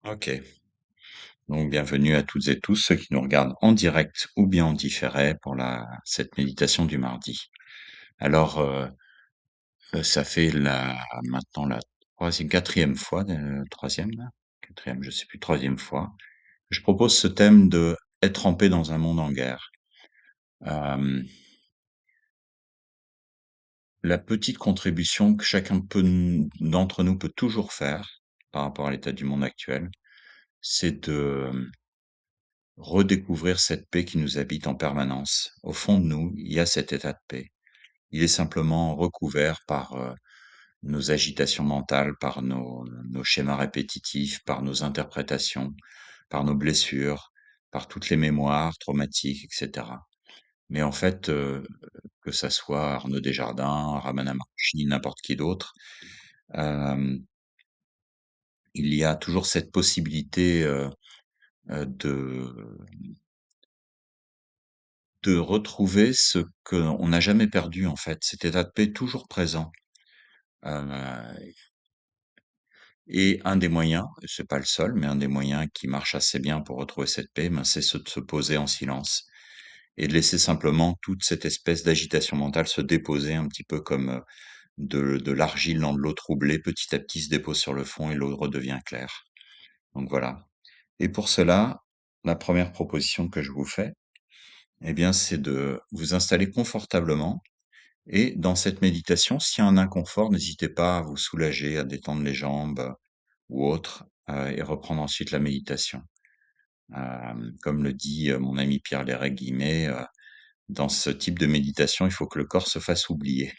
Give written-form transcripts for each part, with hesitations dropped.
Ok, donc bienvenue à toutes et tous ceux qui nous regardent en direct ou bien en différé pour cette méditation du mardi. Alors, ça fait maintenant la quatrième fois, troisième, là quatrième, je sais plus, troisième fois, que je propose ce thème de être trempé dans un monde en guerre. Euh, la petite contribution que d'entre nous peut toujours faire par rapport à l'état du monde actuel, c'est de redécouvrir cette paix qui nous habite en permanence. Au fond de nous, il y a cet état de paix. Il est simplement recouvert par nos agitations mentales, par nos schémas répétitifs, par nos interprétations, par nos blessures, par toutes les mémoires traumatiques, etc. Mais en fait, que ça soit Arnaud Desjardins, Ramana Maharshi, n'importe qui d'autre, euh, il y a toujours cette possibilité de retrouver ce qu'on n'a jamais perdu en fait, cet état de paix toujours présent. Heu et un des moyens, c'est pas le seul, mais un des moyens qui marche assez bien pour retrouver cette paix, ben, c'est de se poser en silence et de laisser simplement toute cette espèce d'agitation mentale se déposer un petit peu comme, de l'argile dans de l'eau troublée, petit à petit se dépose sur le fond et l'eau redevient claire. Donc voilà. Et pour cela, la première proposition que je vous fais, eh bien, c'est de vous installer confortablement. Et dans cette méditation, s'il y a un inconfort, n'hésitez pas à vous soulager, à détendre les jambes ou autre, et reprendre ensuite la méditation. Comme le dit mon ami Pierre Léret-Guimet, dans ce type de méditation, il faut que le corps se fasse oublier.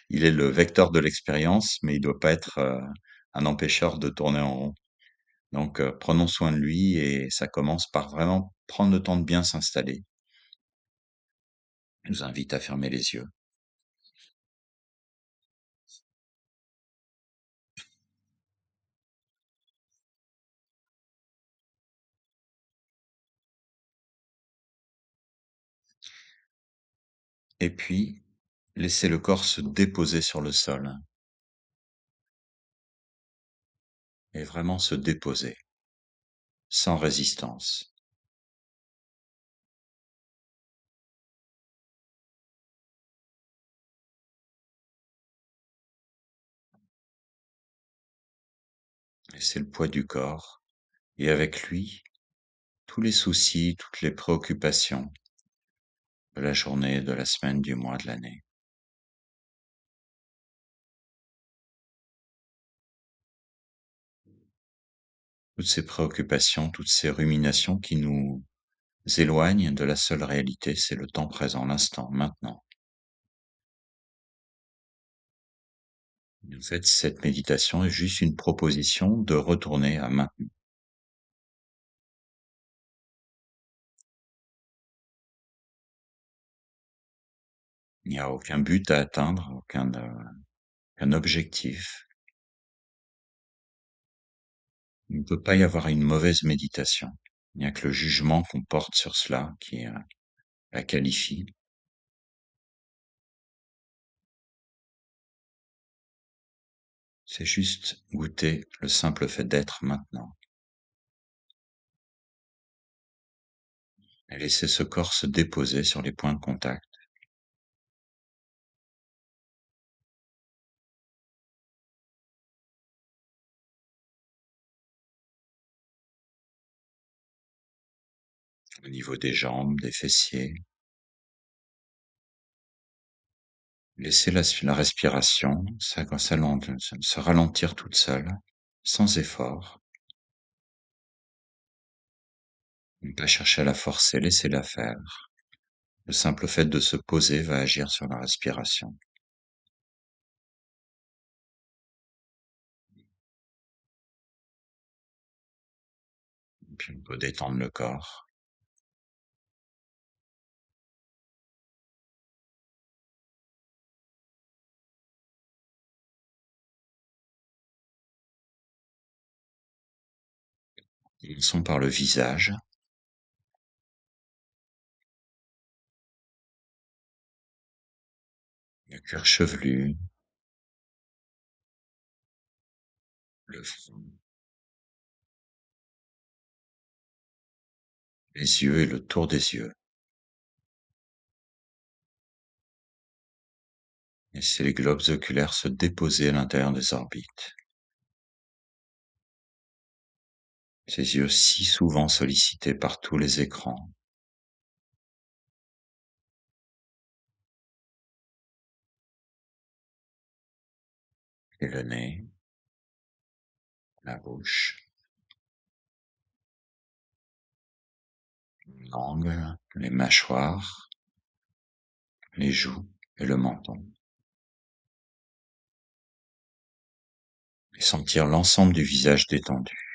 Il est le vecteur de l'expérience, mais il doit pas être un empêcheur de tourner en rond. Donc, prenons soin de lui et ça commence par vraiment prendre le temps de bien s'installer. Je vous invite à fermer les yeux. Et puis, laissez le corps se déposer sur le sol et vraiment se déposer, sans résistance. Laissez le poids du corps et avec lui, tous les soucis, toutes les préoccupations de la journée, de la semaine, du mois, de l'année. Toutes ces préoccupations, toutes ces ruminations qui nous éloignent de la seule réalité, c'est le temps présent, l'instant, maintenant. En fait, cette méditation est juste une proposition de retourner à maintenant. Il n'y a aucun but à atteindre, aucun objectif. Il ne peut pas y avoir une mauvaise méditation. Il n'y a que le jugement qu'on porte sur cela qui la qualifie. C'est juste goûter le simple fait d'être maintenant et laisser ce corps se déposer sur les points de contact, au niveau des jambes, des fessiers. Laisser la respiration se ralentir toute seule, sans effort. Ne pas chercher à la forcer, laisser-la faire. Le simple fait de se poser va agir sur la respiration. Et puis on peut détendre le corps. Commençons par le visage, le cuir chevelu, le front, les yeux et le tour des yeux. Laissez les globes oculaires se déposer à l'intérieur des orbites. Ces yeux si souvent sollicités par tous les écrans. Et le nez, la bouche, la langue, les mâchoires, les joues et le menton. Et sentir l'ensemble du visage détendu.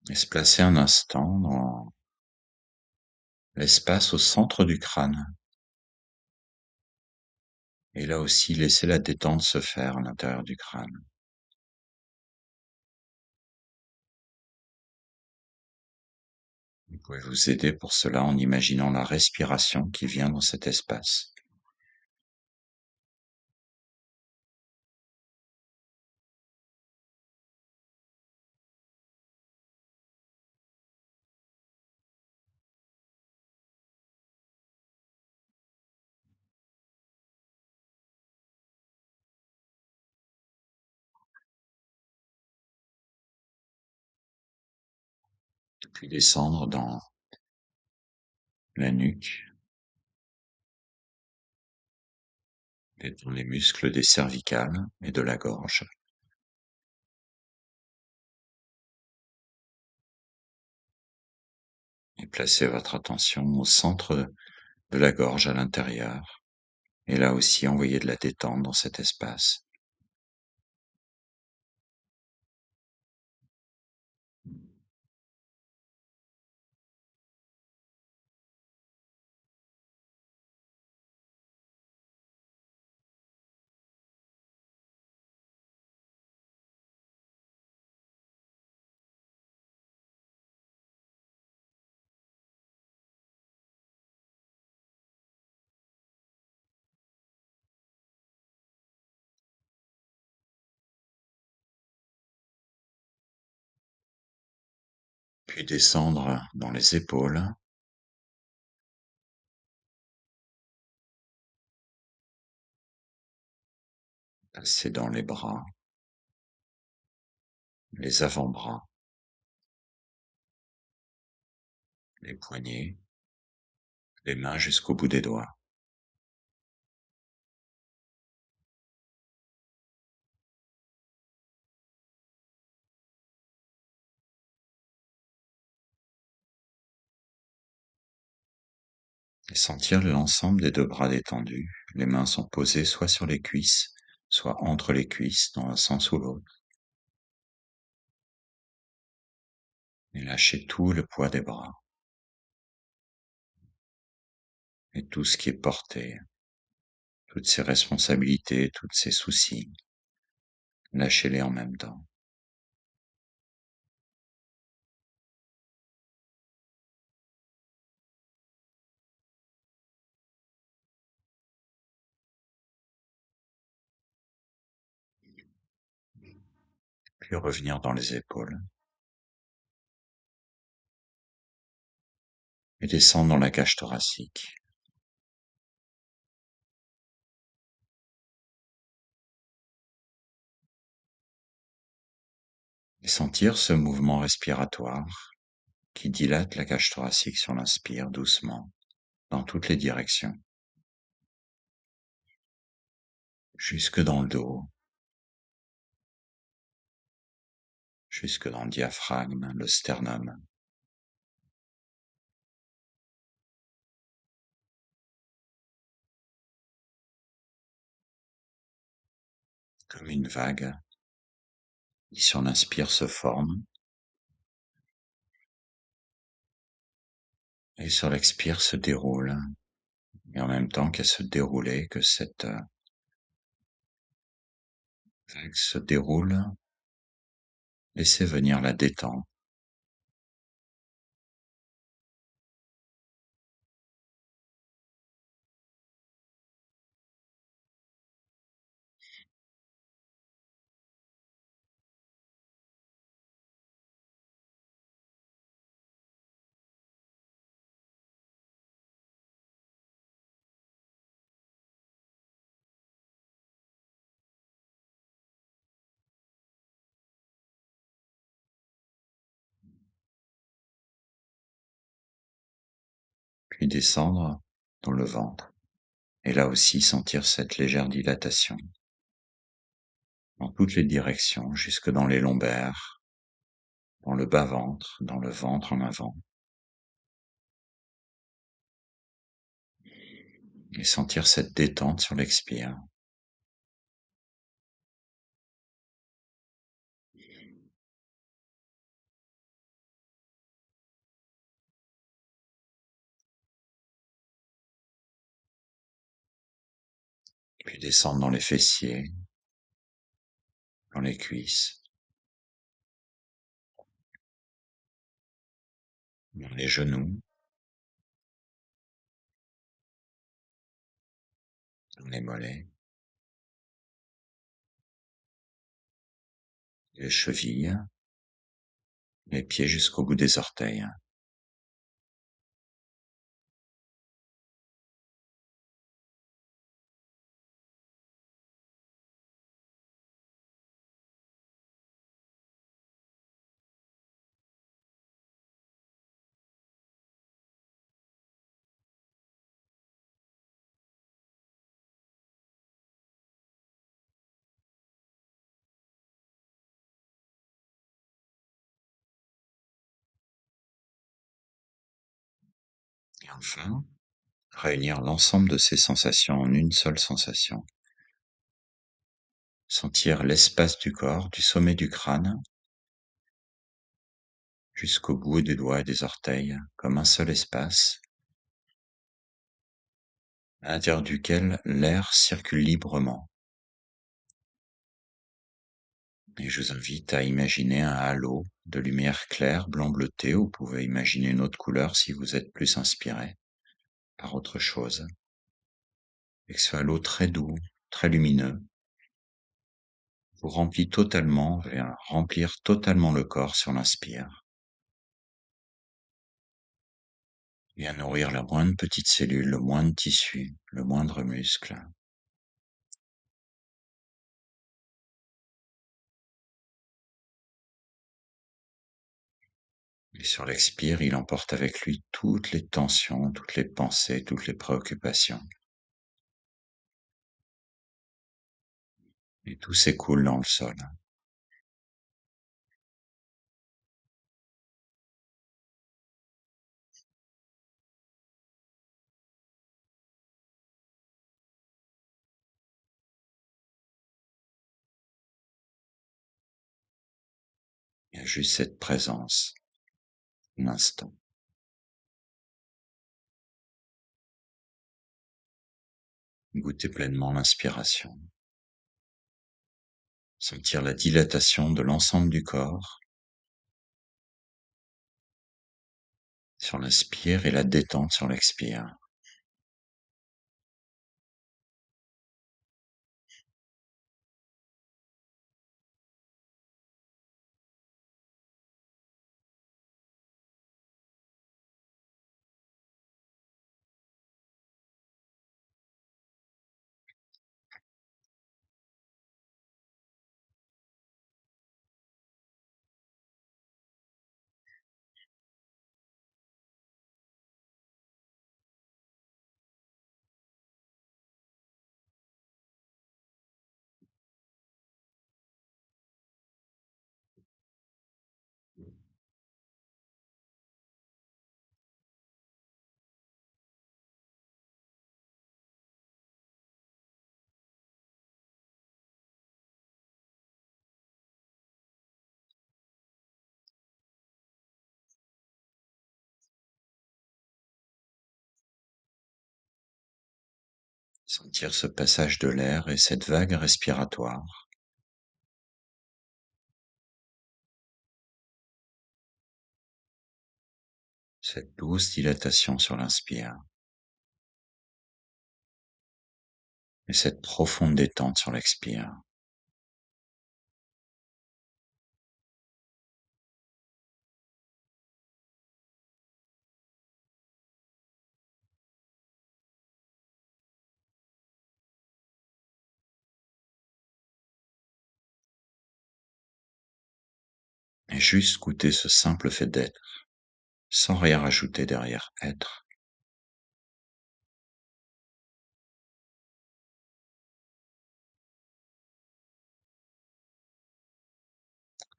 Et se placer un instant dans l'espace au centre du crâne. Et là aussi, laisser la détente se faire à l'intérieur du crâne. Vous pouvez vous aider pour cela en imaginant la respiration qui vient dans cet espace. Puis descendre dans la nuque, détendre les muscles des cervicales et de la gorge. Et placez votre attention au centre de la gorge à l'intérieur. Et là aussi, envoyez de la détente dans cet espace. Puis descendre dans les épaules, passer dans les bras, les avant-bras, les poignets, les mains jusqu'au bout des doigts. Et sentir l'ensemble des deux bras détendus. Les mains sont posées soit sur les cuisses, soit entre les cuisses dans un sens ou l'autre. Et lâchez tout le poids des bras. Et tout ce qui est porté, toutes ces responsabilités, tous ces soucis. Lâchez-les en même temps. Puis revenir dans les épaules. Et descendre dans la cage thoracique. Et sentir ce mouvement respiratoire qui dilate la cage thoracique sur l'inspire doucement, dans toutes les directions, jusque dans le dos, jusque dans le diaphragme, le sternum. Comme une vague qui sur l'inspire se forme et sur l'expire se déroule. Et en même temps qu'elle se déroulait, que cette vague se déroule, laissez venir la détente, puis descendre dans le ventre, et là aussi sentir cette légère dilatation dans toutes les directions, jusque dans les lombaires, dans le bas-ventre, dans le ventre en avant, et sentir cette détente sur l'expire. Puis descendre dans les fessiers, dans les cuisses, dans les genoux, dans les mollets, les chevilles, les pieds jusqu'au bout des orteils. Et enfin, réunir l'ensemble de ces sensations en une seule sensation. Sentir l'espace du corps, du sommet du crâne, jusqu'au bout des doigts et des orteils, comme un seul espace, à l'intérieur duquel l'air circule librement. Et je vous invite à imaginer un halo de lumière claire, blanc bleuté, ou vous pouvez imaginer une autre couleur si vous êtes plus inspiré par autre chose. Et que ce halo très doux, très lumineux, vous remplit totalement, vient remplir totalement le corps sur l'inspire, et à nourrir la moindre petite cellule, le moindre tissu, le moindre muscle. Et sur l'expire, il emporte avec lui toutes les tensions, toutes les pensées, toutes les préoccupations. Et tout s'écoule dans le sol. Il y a juste cette présence, un instant. Goûtez pleinement l'inspiration. Sentir la dilatation de l'ensemble du corps sur l'inspire et la détente sur l'expire. Sentir ce passage de l'air et cette vague respiratoire Cette douce dilatation sur l'inspire et cette profonde détente sur l'expire. Et juste goûter ce simple fait d'être, sans rien rajouter derrière être.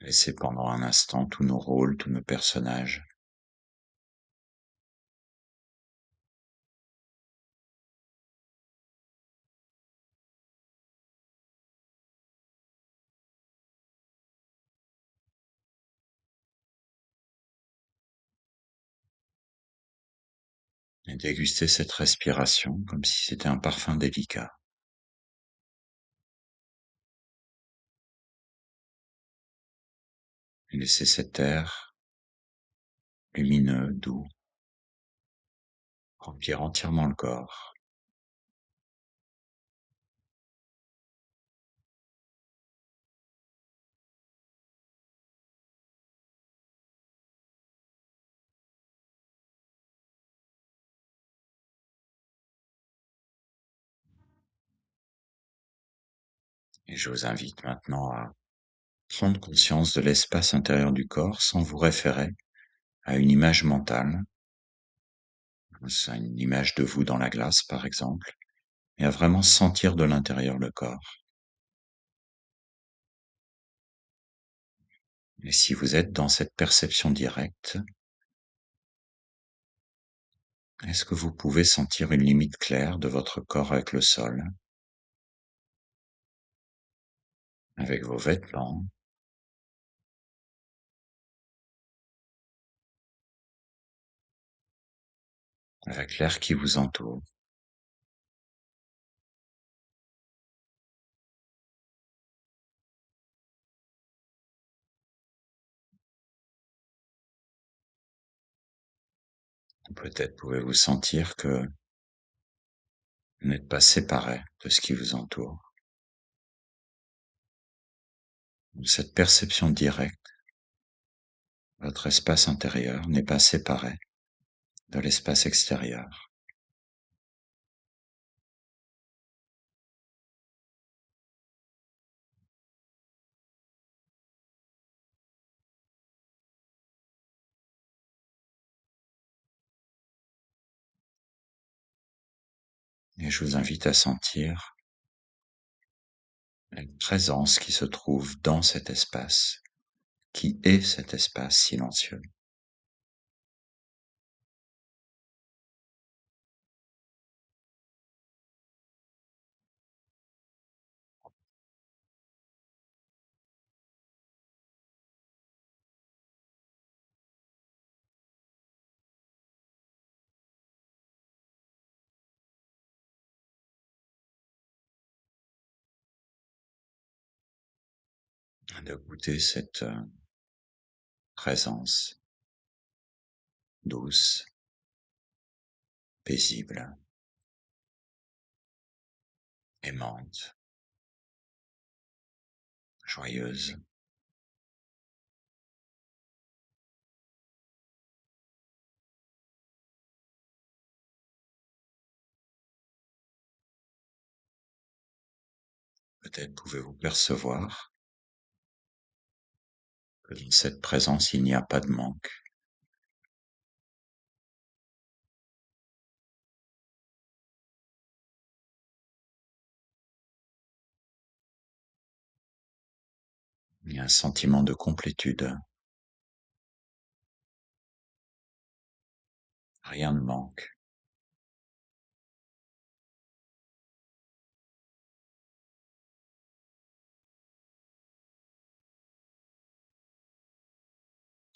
Laissez pendant un instant tous nos rôles, tous nos personnages. Et déguster cette respiration comme si c'était un parfum délicat. Et laissez cet air lumineux, doux, remplir entièrement le corps. Et je vous invite maintenant à prendre conscience de l'espace intérieur du corps sans vous référer à une image mentale, c'est une image de vous dans la glace par exemple, et à vraiment sentir de l'intérieur le corps. Et si vous êtes dans cette perception directe, est-ce que vous pouvez sentir une limite claire de votre corps avec le sol, avec vos vêtements, avec l'air qui vous entoure? Ou peut-être pouvez-vous sentir que vous n'êtes pas séparé de ce qui vous entoure. Cette perception directe, votre espace intérieur n'est pas séparé de l'espace extérieur. Et je vous invite à sentir la présence qui se trouve dans cet espace, qui est cet espace silencieux. De goûter cette présence douce, paisible, aimante, joyeuse. Peut-être pouvez-vous percevoir que dans cette présence, il n'y a pas de manque. Il y a un sentiment de complétude. Rien ne manque.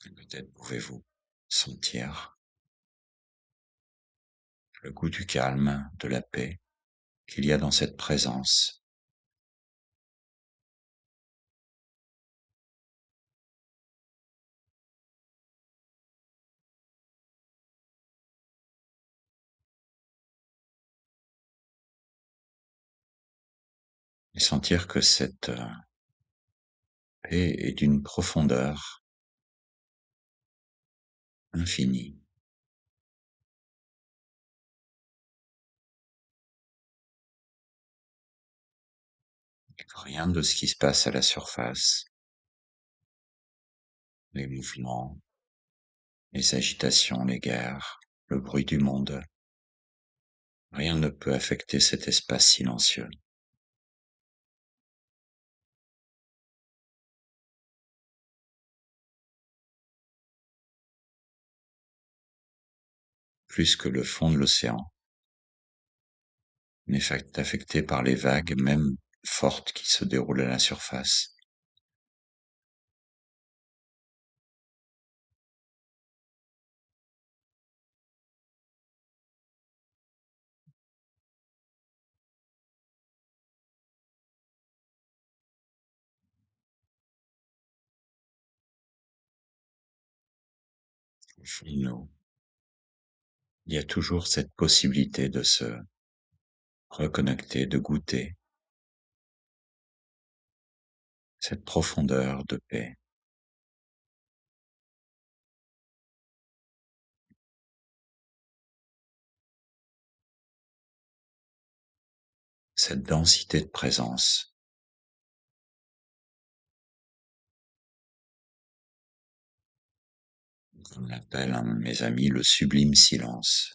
Et peut-être pouvez-vous sentir le goût du calme, de la paix qu'il y a dans cette présence. et sentir que cette paix est d'une profondeur infinie, et que rien de ce qui se passe à la surface, les mouvements, les agitations, les guerres, le bruit du monde, rien ne peut affecter cet espace silencieux. Plus que le fond de l'océan n'est affecté par les vagues, même fortes, qui se déroulent à la surface. Au fond de nous, il y a toujours cette possibilité de se reconnecter, de goûter cette profondeur de paix, cette densité de présence qu'on appelle, un de mes amis, le sublime silence.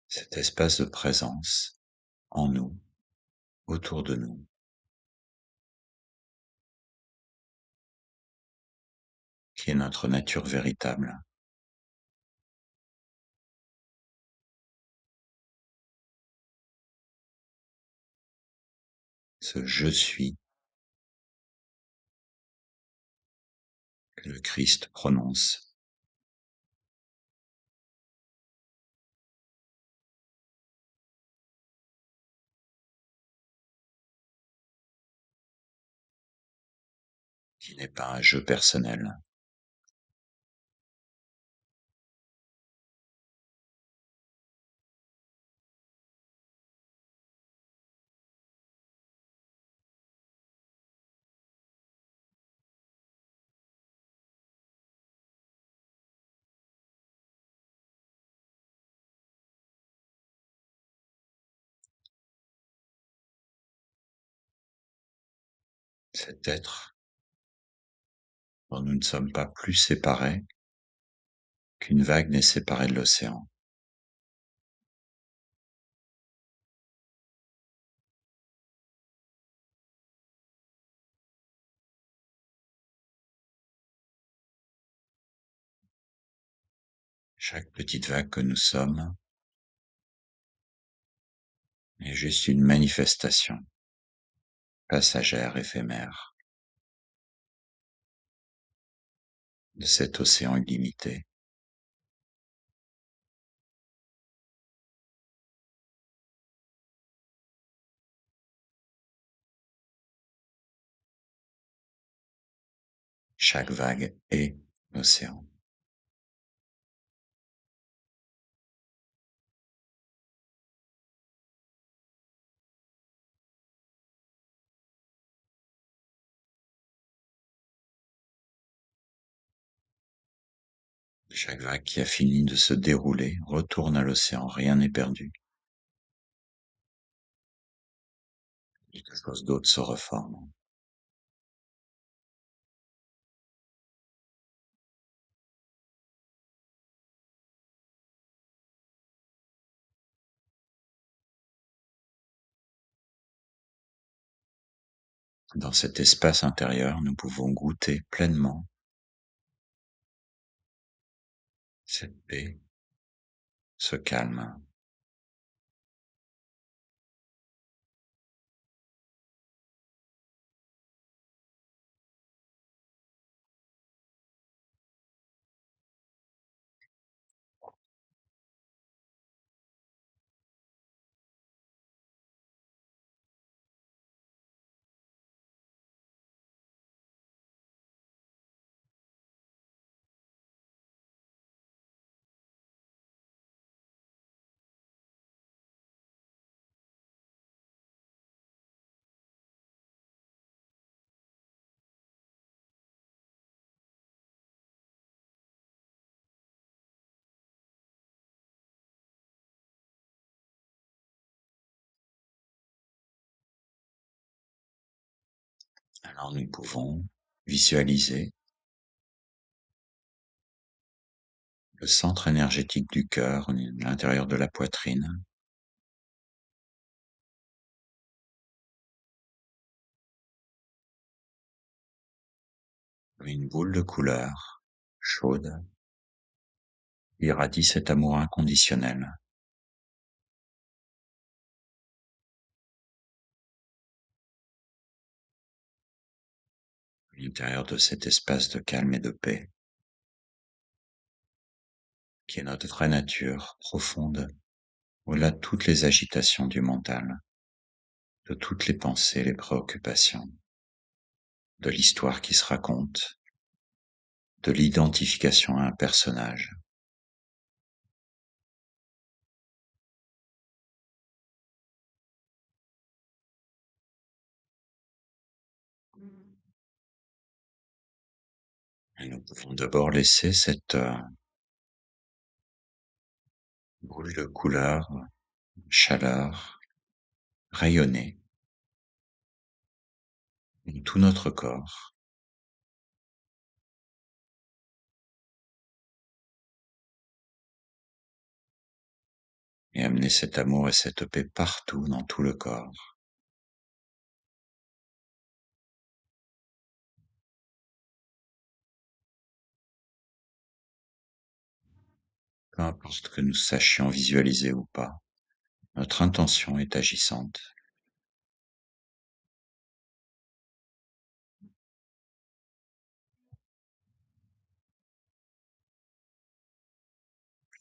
Cet espace de présence en nous, autour de nous, qui est notre nature véritable, ce je suis que le Christ prononce, qui n'est pas un jeu personnel. Cet être dont nous ne sommes pas plus séparés qu'une vague n'est séparée de l'océan. Chaque petite vague que nous sommes est juste une manifestation passagère, éphémère, de cet océan illimité. Chaque vague est l'océan. Chaque vague qui a fini de se dérouler retourne à l'océan, rien n'est perdu. Quelque chose d'autre se reforme. Dans cet espace intérieur, nous pouvons goûter pleinement cette paix, ce calme, Alors nous pouvons visualiser le centre énergétique du cœur, à l'intérieur de la poitrine, une boule de couleur chaude qui irradie cet amour inconditionnel. À l'intérieur de cet espace de calme et de paix, qui est notre vraie nature profonde, au-delà de toutes les agitations du mental, de toutes les pensées, les préoccupations, de l'histoire qui se raconte, de l'identification à un personnage. Et nous pouvons d'abord laisser cette boule de couleur, chaleur, rayonner dans tout notre corps et amener cet amour et cette paix partout dans tout le corps. Peu importe que nous sachions visualiser ou pas, notre intention est agissante.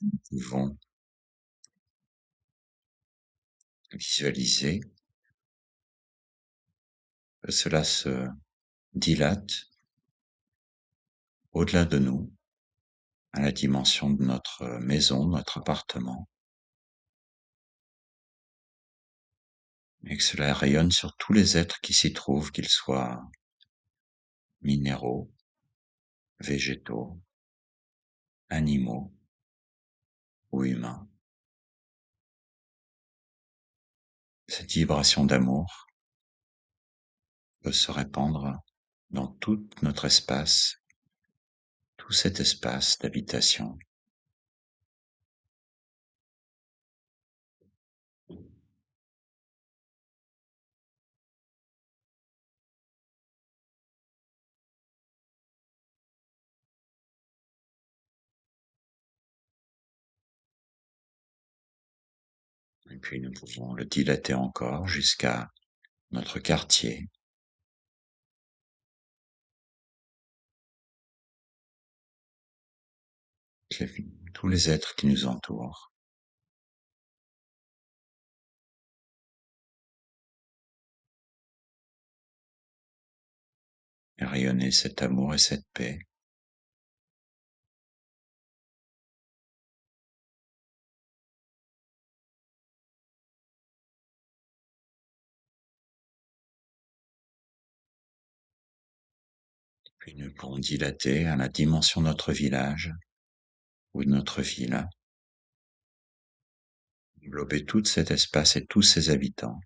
Nous pouvons visualiser que cela se dilate au-delà de nous, à la dimension de notre maison, notre appartement, et que cela rayonne sur tous les êtres qui s'y trouvent, qu'ils soient minéraux, végétaux, animaux ou humains. Cette vibration d'amour peut se répandre dans tout notre espace, tout cet espace d'habitation. Et puis nous pouvons le dilater encore jusqu'à notre quartier, tous les êtres qui nous entourent, et rayonner cet amour et cette paix. Puis nous pourrons dilater à la dimension de notre village ou de notre ville, englober tout cet espace et tous ses habitants.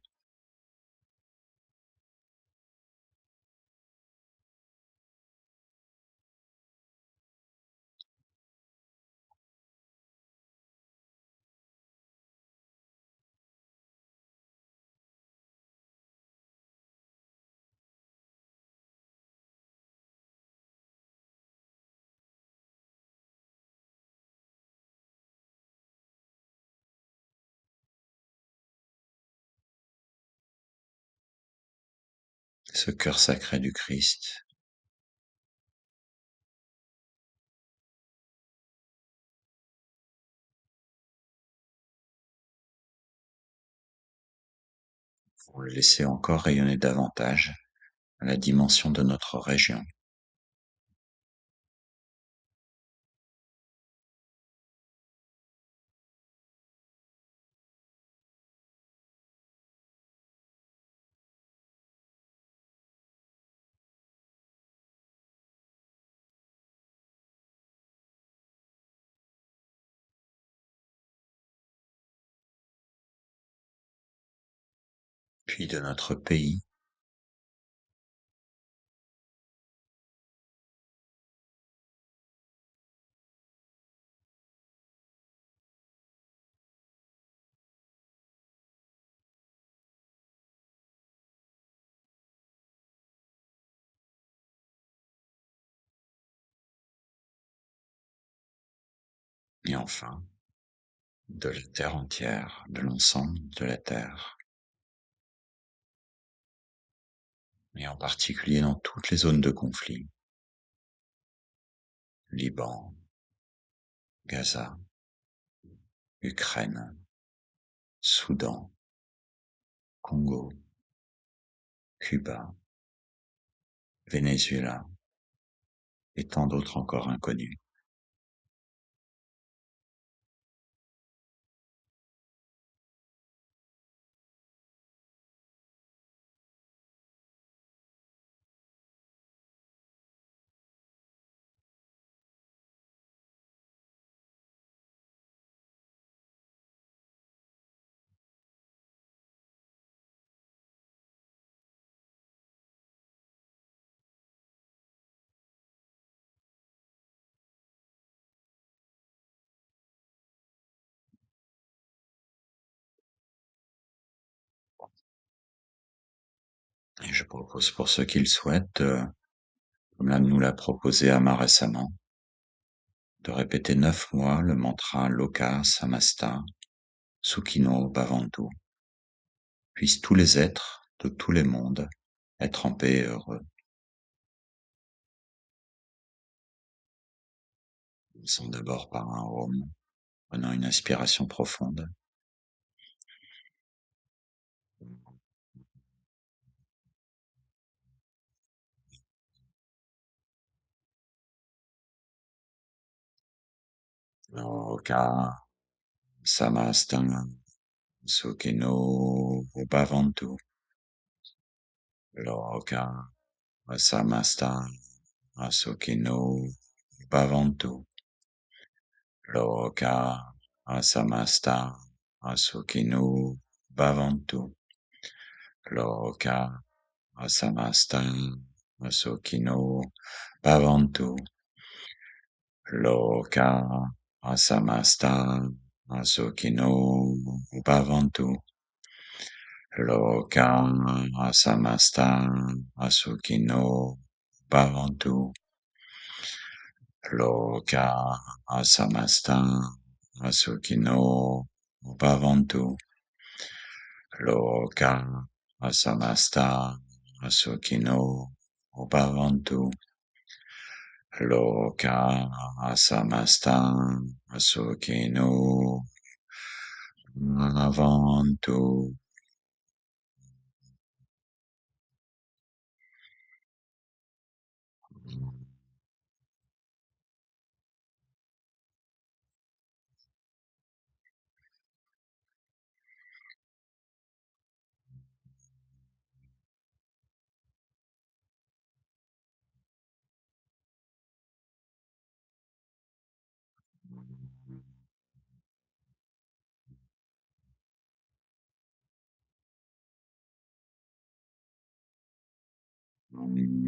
Ce cœur sacré du Christ, pour le laisser encore rayonner davantage à la dimension de notre région. Puis de notre pays, et enfin de la terre entière, de l'ensemble de la terre, et en particulier dans toutes les zones de conflit, Liban, Gaza, Ukraine, Soudan, Congo, Cuba, Venezuela et tant d'autres encore inconnus. Et je propose pour ceux qui le souhaitent, comme l'âme nous l'a proposé Ama récemment, de répéter 9 mois le mantra Loka Samasta Sukhino Bhavantu. Puissent tous les êtres de tous les mondes être en paix et heureux. Commençons d'abord par un Om, prenant une inspiration profonde. Loka Samasta Sukhino Bhavantu. Loka Samasta Sukhino Bhavantu. Loka Samasta Sukhino Bhavantu. Loka Samasta Sukhino Bhavantu. Loka Samasta Sukhino Bhavantu. Loka Samasta Sukhino Bhavantu. Loka Samasta Sukhino Bhavantu. Loka Samasta Sukhino Bhavantu. Loka Samasta Sukhino Bhavantu.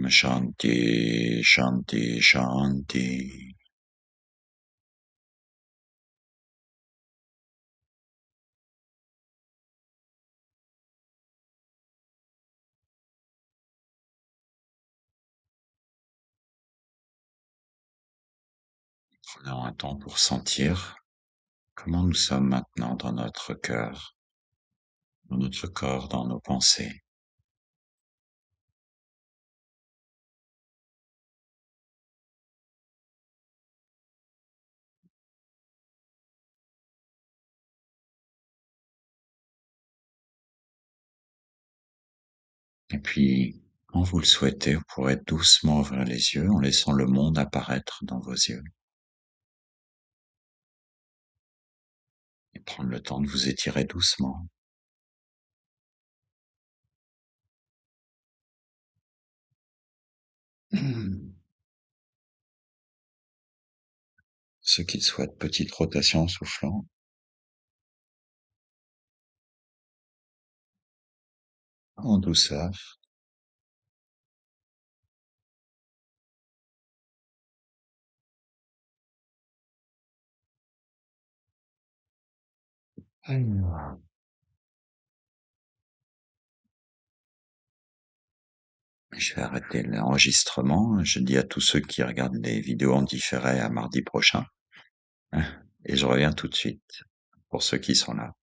Shanti, Shanti, Shanti. Prenons un temps pour sentir comment nous sommes maintenant dans notre cœur, dans notre corps, dans nos pensées. Et puis, quand vous le souhaitez, vous pourrez doucement ouvrir les yeux en laissant le monde apparaître dans vos yeux et prendre le temps de vous étirer doucement. Ceux qui le souhaitent, petite rotation en soufflant, en douceur. Alors, je vais arrêter l'enregistrement. Je dis à tous ceux qui regardent les vidéos en différé à mardi prochain. et je reviens tout de suite pour ceux qui sont là.